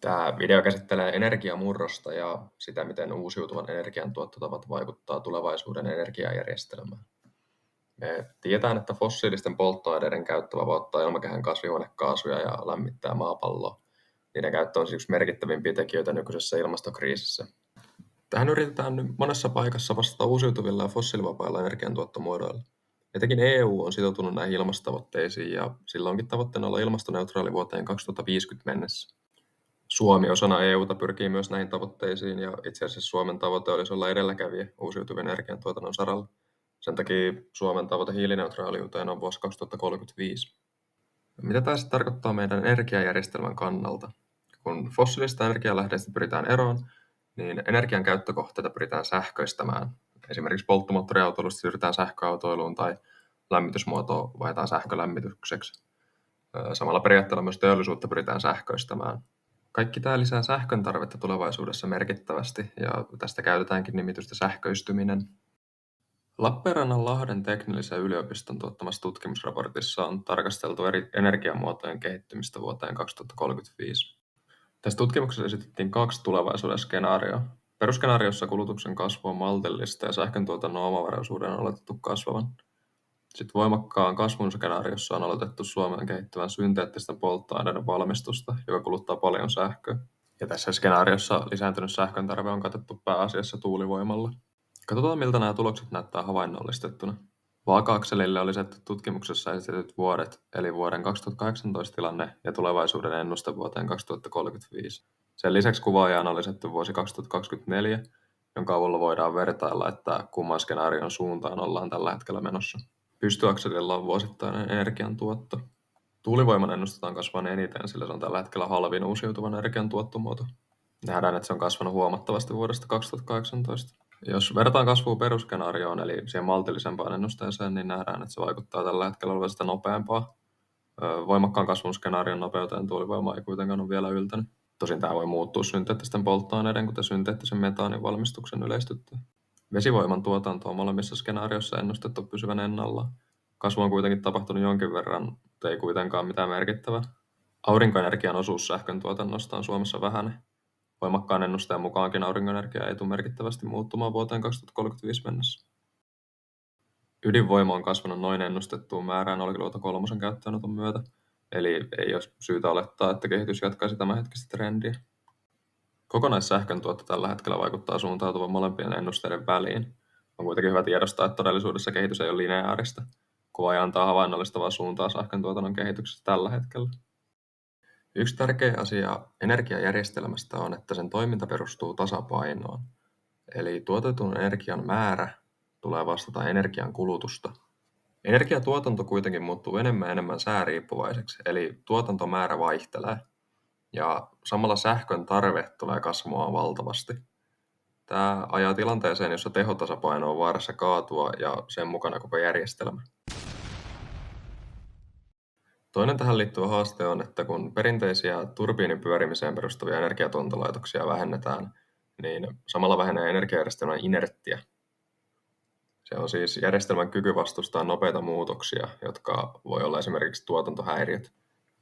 Tämä video käsittelee energiamurrosta ja sitä, miten uusiutuvan energian tuottotavat vaikuttaa tulevaisuuden energiajärjestelmään. Me tiedetään, että fossiilisten polttoaineiden käyttö vapauttaa ilmakehän kasvihuonekaasuja ja lämmittää maapalloa. Niiden käyttö on siis yksi merkittävimpiä tekijöitä nykyisessä ilmastokriisissä. Tähän yritetään nyt monessa paikassa vastata uusiutuvilla ja fossiilivapailla energiantuottomuodoilla. Etenkin EU on sitoutunut näihin ilmastotavoitteisiin ja sillä onkin tavoitteena olla ilmastoneutraali vuoteen 2050 mennessä. Suomi osana EUta pyrkii myös näihin tavoitteisiin ja itse asiassa Suomen tavoite olisi olla edelläkävijä uusiutuvien energiantuotannon saralla. Sen takia Suomen tavoite hiilineutraaliuteen on vuosi 2035. Mitä tämä sitten tarkoittaa meidän energiajärjestelmän kannalta? Kun fossiilista energialähteistä pyritään eroon, niin energian käyttökohteita pyritään sähköistämään. Esimerkiksi polttomoottoriautoilusta siirrytään sähköautoiluun tai lämmitysmuotoa vaihdetaan sähkölämmitykseksi. Samalla periaatteella myös teollisuutta pyritään sähköistämään. Kaikki tämä lisää sähkön tarvetta tulevaisuudessa merkittävästi ja tästä käytetäänkin nimitystä sähköistyminen. Lappeenrannan Lahden teknillisen yliopiston tuottamassa tutkimusraportissa on tarkasteltu eri energiamuotojen kehittymistä vuoteen 2035. Tässä tutkimuksessa esitettiin 2 tulevaisuuden skenaarioa. Perusskenaariossa kulutuksen kasvu on maltillista ja sähköntuotannon omavaraisuuden on oletettu kasvavan. Sitten voimakkaan kasvun skenaariossa on oletettu Suomeen kehittyvän synteettisten polttoaineiden valmistusta, joka kuluttaa paljon sähköä. Ja tässä skenaariossa lisääntynyt sähkön tarve on katettu pääasiassa tuulivoimalla. Katsotaan, miltä nämä tulokset näyttää havainnollistettuna. Vaaka-akselille on lisätty tutkimuksessa esitetyt vuodet, eli vuoden 2018 tilanne ja tulevaisuuden ennuste vuoteen 2035. Sen lisäksi kuvaajaan on lisätty vuosi 2024, jonka avulla voidaan vertailla, että kumman skenaarion suuntaan ollaan tällä hetkellä menossa. Pystyakselilla on vuosittainen energiantuotto. Tuulivoiman ennustetaan kasvavan eniten, sillä se on tällä hetkellä halvin uusiutuvan energian tuottomuoto. Nähdään, että se on kasvanut huomattavasti vuodesta 2018. Jos verrataan kasvua perusskenaarioon, eli siihen maltillisempaan ennusteeseen, niin nähdään, että se vaikuttaa tällä hetkellä olevan sitä nopeampaa. Voimakkaan kasvun skenaarion nopeuteen tuulivoima ei kuitenkaan ole vielä yltänyt. Tosin tämä voi muuttua synteettisten polttoaineiden, kuten synteettisen metaanin valmistuksen yleistyttyä. Vesivoiman tuotanto on molemmissa skenaarioissa ennustettu pysyvän ennallaan. Kasvu on kuitenkin tapahtunut jonkin verran, mutta ei kuitenkaan mitään merkittävää. Aurinkoenergian osuus sähkön tuotannosta on Suomessa vähäinen. Voimakkaan ennusteen mukaankin aurinkoenergia ei tule merkittävästi muuttumaan vuoteen 2035 mennessä. Ydinvoima on kasvanut noin ennustettuun määrään Olkiluoto 3 käyttöönoton myötä, eli ei ole syytä olettaa, että kehitys jatkaisi tämänhetkistä trendiä. Kokonaissähkön tuotto tällä hetkellä vaikuttaa suuntautuvan molempien ennusteiden väliin. On kuitenkin hyvä tiedostaa, että todellisuudessa kehitys ei ole lineaarista. Kuvaaja antaa havainnollistavaa suuntaa sähköntuotannon kehityksessä tällä hetkellä. Yksi tärkeä asia energiajärjestelmästä on, että sen toiminta perustuu tasapainoon. Eli tuotetun energian määrä tulee vastata energian kulutusta. Energiatuotanto kuitenkin muuttuu enemmän ja enemmän sääriippuvaiseksi, eli tuotantomäärä vaihtelee. Ja samalla sähkön tarve tulee kasvamaan valtavasti. Tämä ajaa tilanteeseen, jossa tehotasapaino on vaarassa kaatua ja sen mukana koko järjestelmä. Toinen tähän liittyvä haaste on, että kun perinteisiä turbiinin pyörimiseen perustuvia energiatuotantolaitoksia vähennetään, niin samalla vähenee energiajärjestelmän inerttiä. Se on siis järjestelmän kyky vastustaa nopeita muutoksia, jotka voi olla esimerkiksi tuotantohäiriöt.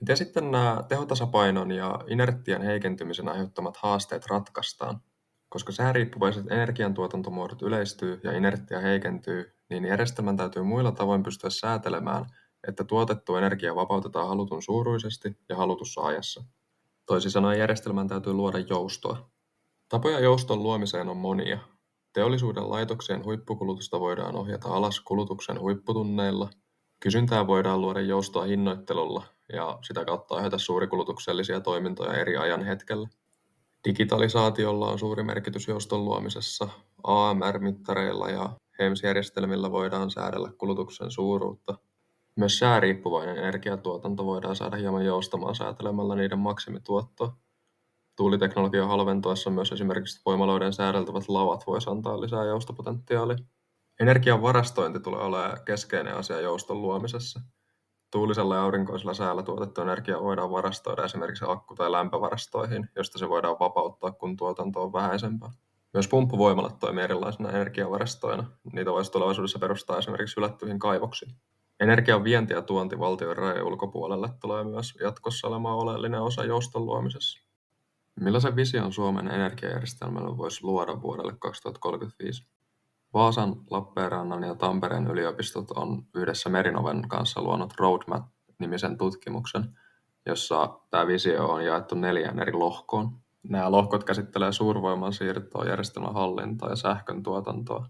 Miten sitten nämä tehotasapainon ja inerttian heikentymisen aiheuttamat haasteet ratkaistaan? Koska sääriippuvaiset energiantuotantomuodot yleistyy ja inerttia heikentyy, niin järjestelmän täytyy muilla tavoin pystyä säätelemään, että tuotettu energia vapautetaan halutun suuruisesti ja halutussa ajassa. Toisin sanoen järjestelmän täytyy luoda joustoa. Tapoja jouston luomiseen on monia. Teollisuuden laitoksien huippukulutusta voidaan ohjata alas kulutuksen huipputunneilla. Kysyntää voidaan luoda joustoa hinnoittelulla ja sitä kautta ohjata suurikulutuksellisia toimintoja eri ajan hetkellä. Digitalisaatiolla on suuri merkitys jouston luomisessa. AMR-mittareilla ja HEMS-järjestelmillä voidaan säädellä kulutuksen suuruutta. Myös sääriippuvainen energiatuotanto voidaan saada hieman joustamaan säätelemällä niiden maksimituottoa. Tuuliteknologian halventuessa myös esimerkiksi voimaloiden säädeltävät lavat voisi antaa lisää joustopotentiaalia. Energian varastointi tulee olemaan keskeinen asia jouston luomisessa. Tuulisella ja aurinkoisella säällä tuotettu energia voidaan varastoida esimerkiksi akku- tai lämpövarastoihin, josta se voidaan vapauttaa, kun tuotanto on vähäisempää. Myös pumppuvoimalat toimii erilaisina energiavarastoina. Niitä voisi tulevaisuudessa perustaa esimerkiksi hylättyihin kaivoksiin. Energian vienti ja tuonti valtion rajojen ulkopuolelle tulee myös jatkossa olemaan oleellinen osa jouston luomisessa. Millaisen vision Suomen energiajärjestelmälle voisi luoda vuodelle 2035? Vaasan, Lappeenrannan ja Tampereen yliopistot on yhdessä Merinoven kanssa luonut Roadmap-nimisen tutkimuksen, jossa tämä visio on jaettu 4 eri lohkoon. Nämä lohkot käsittelee suurvoiman siirtoa, järjestelmän hallintaa ja sähkön tuotantoa,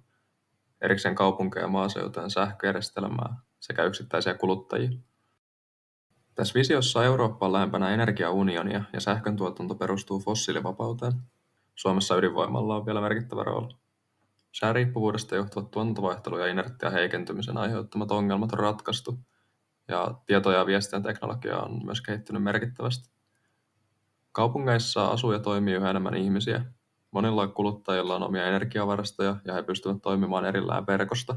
erikseen kaupunkeja ja maaseutujen sähköjärjestelmää sekä yksittäisiä kuluttajia. Tässä visiossa Eurooppa on lähempänä energiaunionia ja sähkön tuotanto perustuu fossiilivapauteen. Suomessa ydinvoimalla on vielä merkittävä rooli. Sääriippuvuudesta johtuvat tuotantovaihtelu ja inertian heikentymisen aiheuttamat ongelmat on ratkaistu, ja tieto- ja viestintäteknologia on myös kehittynyt merkittävästi. Kaupungeissa asuu ja toimii yhä enemmän ihmisiä. Monilla kuluttajilla on omia energiavarastoja ja he pystyvät toimimaan erillään verkosta.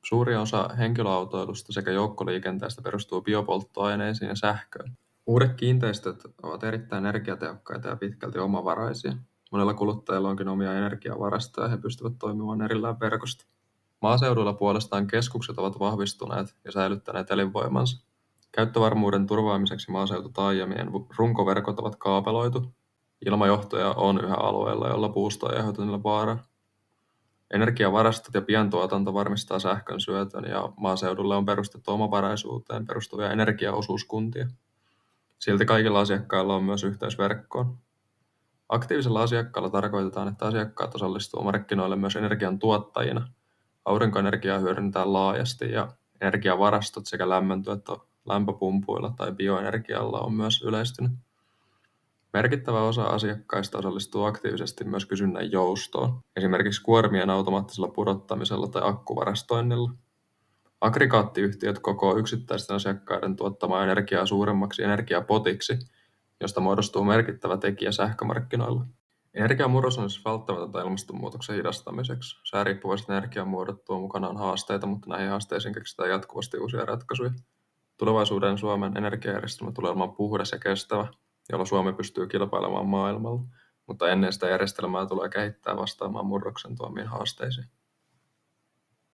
Suuri osa henkilöautoilusta sekä joukkoliikenteestä perustuu biopolttoaineisiin ja sähköön. Uudet kiinteistöt ovat erittäin energiatehokkaita ja pitkälti omavaraisia. Monilla kuluttajilla onkin omia energiavarastoja ja he pystyvät toimimaan erillään verkosta. Maaseudulla puolestaan keskukset ovat vahvistuneet ja säilyttäneet elinvoimansa. Käyttövarmuuden turvaamiseksi maaseututaajamien runkoverkot ovat kaapeloitu. Ilmajohtoja on yhä alueella, jolla puusto ei aiheuta niille vaaraa. Energiavarastot ja pientuotanto varmistaa sähkön syötön ja maaseudulle on perustettu omavaraisuuteen perustuvia energiaosuuskuntia. Silti kaikilla asiakkailla on myös yhteys verkkoon. Aktiivisella asiakkaalla tarkoitetaan, että asiakkaat osallistuu markkinoille myös energian tuottajina. Aurinkoenergiaa hyödynnetään laajasti ja energiavarastot sekä lämmöntuotto lämpöpumpuilla tai bioenergialla on myös yleistynyt. Merkittävä osa asiakkaista osallistuu aktiivisesti myös kysynnän joustoon, esimerkiksi kuormien automaattisella pudottamisella tai akkuvarastoinnilla. Aggregaattiyhtiöt kokoo yksittäisten asiakkaiden tuottamaa energiaa suuremmaksi energiapotiksi, josta muodostuu merkittävä tekijä sähkömarkkinoilla. Energiamurros on siis välttämätöntä ilmastonmuutoksen hidastamiseksi. Sääriippuvaiset energiamuodot tuo mukanaan haasteita, mutta näihin haasteisiin keksitään jatkuvasti uusia ratkaisuja. Tulevaisuuden Suomen energiajärjestelmä tulee olemaan puhdas ja kestävä, jolla Suomi pystyy kilpailemaan maailmalla, mutta ennen sitä järjestelmää tulee kehittää vastaamaan murroksen tuomiin haasteisiin.